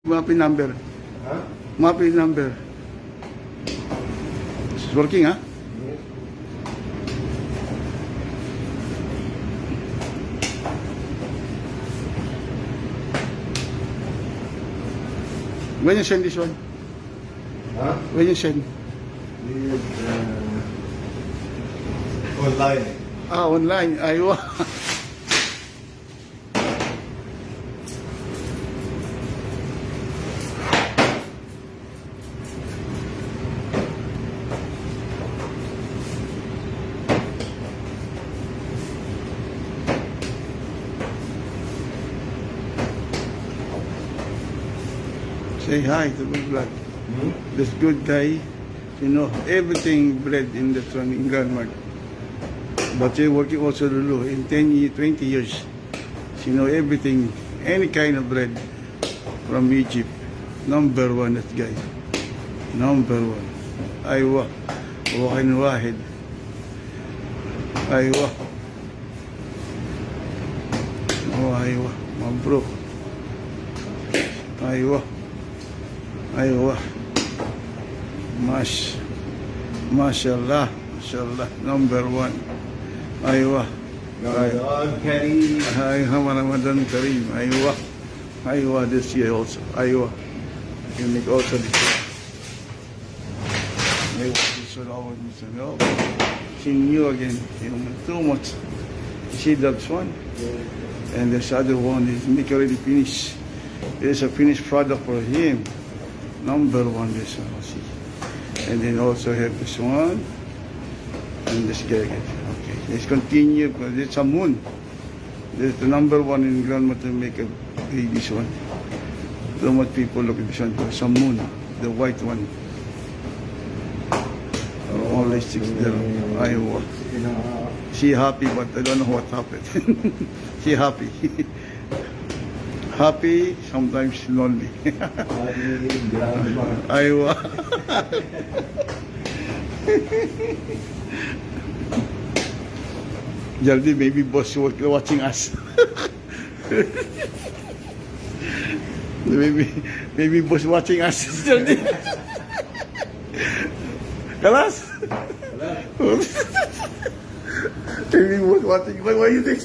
Mapping number. Huh? Mapping number. It's working, huh? When you send this one? Huh? When you send? Online. Ah, online. Aywa. Say hi to the vlog. This good guy, you know, everything bread in the in Grandmart. But they working also Lulu in 10 years, 20 years. You know everything, any kind of bread from Egypt. Number one, that guy. Number one. Aywa. Wahin wahid. Aywa. Oh, aywa. Mabruk. Aywa. Aywa. Mashallah. Mashallah. Number one. Aywa. Ramadan Kareem. Ramadan Kareem. Aywa. Aywa this year also. Aywa. You make also this year. Aywa. This one always missing. Oh. She knew again. You know, too much. See that one? And this other one is make already finished. There's a finished product for him. Number one, this one. See. And then also have this one. And this guy. Okay. Let's continue because it's a moon. There's the number one in Grandma to make this one. So much people look at this one. It's a moon. The white one. Only 6 there. Iowa. She happy, but I don't know what happened. She happy. Happy, sometimes lonely. Iowa. Jaldi, maybe boss watching us. maybe boss watching us. Jaldi. Kalas? Maybe boss watching. Why you think?